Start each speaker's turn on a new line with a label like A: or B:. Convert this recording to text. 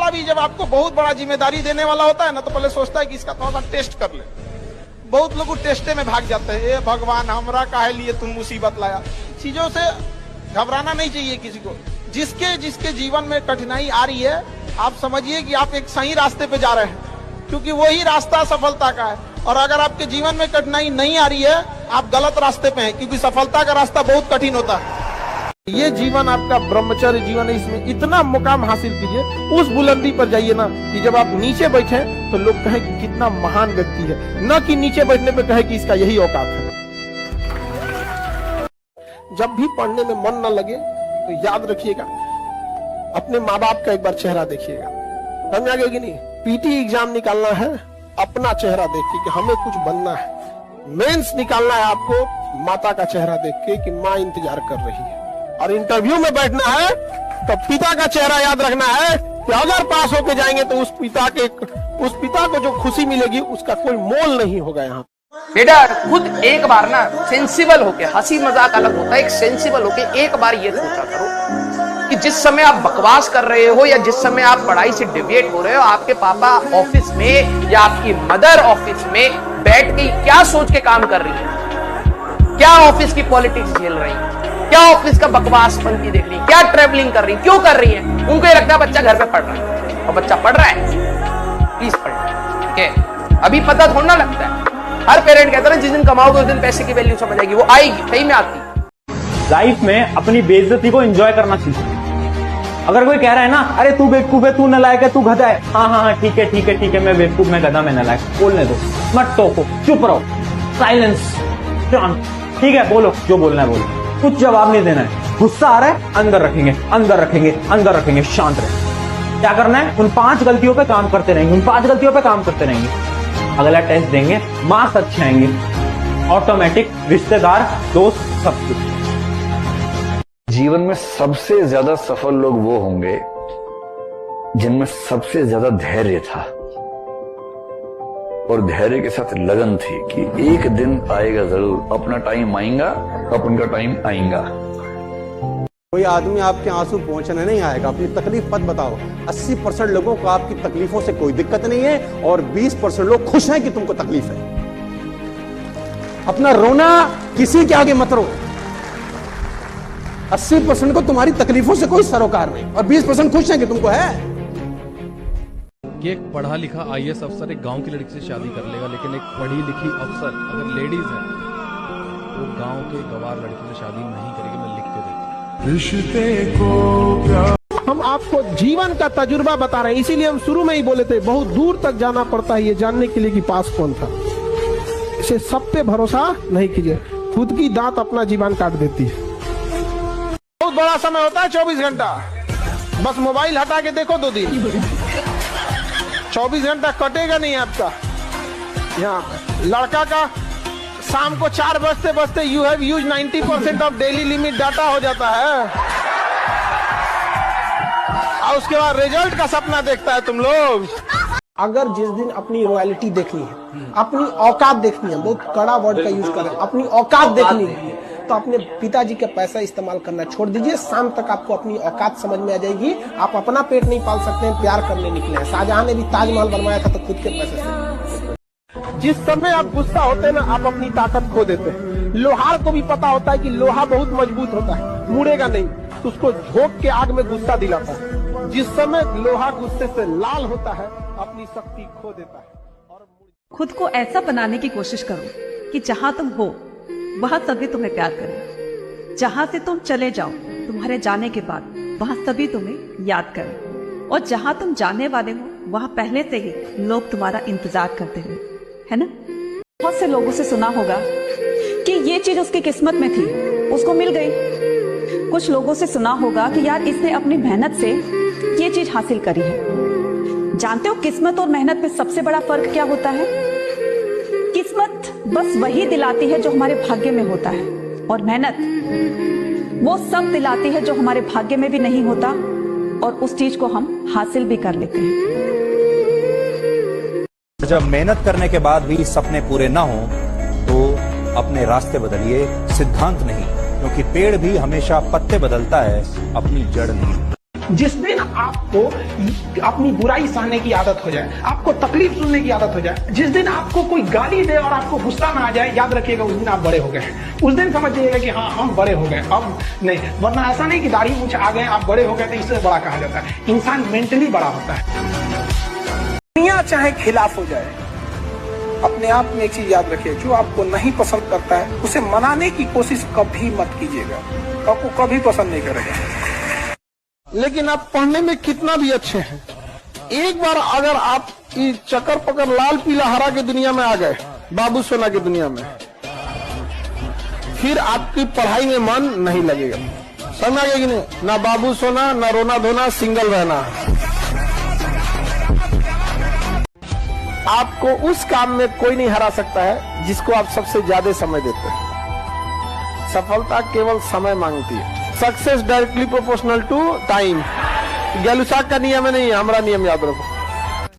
A: बाबा भी जब आपको बहुत बड़ा जिम्मेदारी देने वाला होता है ना, तो पहले सोचता है कि इसका थोड़ा सा टेस्ट कर ले। बहुत लोग टेस्टे में भाग जाते हैं, ए भगवान हमरा काहे लिए तुम मुसीबत लाया। चीजों से घबराना नहीं चाहिए किसी को। जिसके जिसके जीवन में कठिनाई आ रही है, आप समझिए कि आप एक सही रास्ते पे जा रहे हैं, क्योंकि वही रास्ता सफलता का है। और अगर आपके जीवन में कठिनाई नहीं आ रही है, आप गलत रास्ते पे हैं, क्योंकि सफलता का रास्ता बहुत कठिन होता है। ये जीवन आपका ब्रह्मचर्य जीवन है, इसमें इतना मुकाम हासिल कीजिए, उस बुलंदी पर जाइए ना कि जब आप नीचे बैठे तो लोग कहें कि कितना महान व्यक्ति है, न कि नीचे बैठने पे कहे कि इसका यही औकात है। जब भी पढ़ने में मन न लगे तो याद रखिएगा, अपने माँ बाप का एक बार चेहरा देखिएगा। समझ आ गया कि नहीं? पीटी एग्जाम निकालना है अपना चेहरा देख के कि हमें कुछ बनना है। मेंस निकालना है आपको माता का चेहरा देख के कि माँ इंतजार कर रही है। और इंटरव्यू में बैठना है तो पिता का चेहरा याद रखना है कि अगर पास होके जाएंगे तो उस पिता को जो खुशी मिलेगी उसका कोई मोल नहीं होगा। यहाँ
B: बेटा खुद एक बार ना सेंसिबल होके, हंसी मजाक अलग होता है, एक सेंसिबल होके एक बार ये सोचा करो कि जिस समय आप बकवास कर रहे हो या जिस समय आप पढ़ाई से डिविएट हो रहे हो, आपके पापा ऑफिस में या आपकी मदर ऑफिस में बैठ के क्या सोच के काम कर रही है, क्या ऑफिस की पॉलिटिक्स झेल रही है, क्या ऑफिस का बकवास पंक्ति देख रही है, क्या ट्रेवलिंग कर रही है, क्यों कर रही है। उनको ये लगता है बच्चा घर पे पढ़ रहा है, और बच्चा पढ़ रहा है, प्लीज पढ़, ठीक है। अभी पता थोड़ा लगता है, हर पेरेंट कहता है जिस दिन कमाओगे उस दिन पैसे की वैल्यू समझ आएगी। वो आएगी, सही में आती।
C: लाइफ में अपनी बेइज्जती को एंजॉय करना सीखो। अगर कोई कह रहा है ना, अरे तू बेवकूफ है, तू नालायक है, तू गधा है, हाँ ठीक है, मैं बेवकूफ, मैं गधा, मैं नालायक, बोलने दो, मत टोको, चुप रहो, साइलेंस, शांत, ठीक है, बोलो जो बोलना है बोलो, कुछ जवाब नहीं देना है। गुस्सा आ रहा है, अंदर रखेंगे, शांत रहे। क्या करना है? उन 5 गलतियों पे काम करते रहेंगे, अगला टेस्ट देंगे, मार्क्स अच्छे आएंगे, ऑटोमेटिक रिश्तेदार, दोस्त, सब कुछ।
D: जीवन में सबसे ज्यादा सफल लोग वो होंगे जिनमें सबसे ज्यादा धैर्य था और धैर्य के साथ लगन थी कि एक दिन आएगा जरूर, अपना टाइम आएगा, अपन का टाइम आएगा।
E: कोई आदमी आपके आंसू पहुंचने नहीं आएगा। अपनी तकलीफ मत बताओ। 80% लोगों को आपकी तकलीफों से कोई दिक्कत नहीं है और 20% लोग खुश हैं कि तुमको तकलीफ है। अपना रोना किसी के आगे मत रो। 80% को तुम्हारी तकलीफों से कोई सरोकार नहीं और 20% खुश हैं कि तुमको है।
F: कि एक पढ़ा लिखा IAS अफसर एक गांव की लड़की से शादी कर लेगा, लेकिन एक पढ़ी लिखी अफसर अगर लेडीज है वो गांव के गवार लड़की से शादी नहीं करेगी। मैं लिख के देता हूं। रिश्ते को
A: हम आपको जीवन का तजुर्बा बता रहे हैं, इसीलिए हम शुरू में ही बोले थे बहुत दूर तक जाना पड़ता है ये जानने के लिए कि पास कौन था। इसे सब पे भरोसा नहीं कीजिए, खुद की दांत अपना जीवन काट देती है। बहुत बड़ा समय होता है 24 घंटा, बस मोबाइल हटा के देखो 2 दिन, 24 घंटा कटेगा नहीं आपका। यहाँ लड़का का शाम को 4 बजते बजते you have use 90% of daily limit data हो जाता है, और उसके बाद रिजल्ट का सपना देखता है तुम लोग। अगर जिस दिन अपनी रॉयल्टी देखनी है, अपनी औकात देखनी है, बहुत कड़ा वर्ड का यूज करें, अपनी औकात देखनी है, तो अपने पिताजी का पैसा इस्तेमाल करना छोड़ दीजिए। शाम तक आपको अपनी औकात समझ में आ जाएगी। आप अपना पेट नहीं पाल सकते हैं, प्यार करने निकले हैं। शाहजहां ने भी ताजमहल बनवाया था तो खुद के पैसे से। जिस समय आप गुस्सा होते हैं ना, आप अपनी ताकत खो देते हैं। लोहार को भी पता होता है कि लोहा बहुत मजबूत होता है, मुड़ेगा नहीं, तो उसको झोंक के आग में गुस्सा दिलाता है। जिस समय लोहा गुस्से से लाल होता है, अपनी शक्ति खो देता है। और
G: खुद को ऐसा बनाने की कोशिश करो कि जहां तुम हो वहां सभी तुम्हें प्यार करें। जहां से तुम चले जाओ, तुम्हारे जाने के बाद वहां सभी तुम्हें याद करें। और जहां तुम जाने वाले हो वहां पहले से ही लोग तुम्हारा इंतजार करते हुए, है ना? बहुत से लोगों से सुना होगा कि ये चीज उसकी किस्मत में थी, उसको मिल गई। कुछ लोगों से सुना होगा कि यार इसने अपनी मेहनत से ये चीज हासिल करी है। जानते हो किस्मत और मेहनत में सबसे बड़ा फर्क क्या होता है? किस्मत बस वही दिलाती है जो हमारे भाग्य में होता है, और मेहनत वो सब दिलाती है जो हमारे भाग्य में भी नहीं होता, और उस चीज को हम हासिल भी कर लेते हैं।
H: जब मेहनत करने के बाद भी सपने पूरे ना हो तो अपने रास्ते बदलिए, सिद्धांत नहीं, क्योंकि पेड़ भी हमेशा पत्ते बदलता है, अपनी जड़ नहीं।
A: जिस दिन आपको अपनी बुराई सहने की आदत हो जाए, आपको तकलीफ सुनने की आदत हो जाए, जिस दिन आपको कोई गाली दे और आपको गुस्सा ना आ जाए, याद रखिएगा उस दिन आप बड़े हो गए हैं। उस दिन समझ जाइएगा कि हाँ हम बड़े हो गए, अब नहीं। वरना ऐसा नहीं कि दाढ़ी मूंछ आ गए आप बड़े हो गए तो इससे बड़ा कहा जाता है। इंसान मेंटली बड़ा होता है। दुनिया चाहे खिलाफ हो जाए, अपने आप में एक चीज याद रखिए, जो आपको नहीं पसंद करता है उसे मनाने की कोशिश कभी मत कीजिएगा, आपको कभी पसंद नहीं करेगा। लेकिन आप पढ़ने में कितना भी अच्छे हैं, एक बार अगर आप इस चक्कर पकड़ लाल पीला हरा की दुनिया में आ गए, बाबू सोना की दुनिया में, फिर आपकी पढ़ाई में मन नहीं लगेगा। समझ आ गया कि नहीं? ना बाबू सोना, ना रोना धोना, सिंगल रहना। आपको उस काम में कोई नहीं हरा सकता है जिसको आप सबसे ज्यादा समय देते हैं। सफलता केवल समय मांगती है। Success directly proportional to time. Gay Lussac का नियम नहीं है, हमारा नियम याद रखो।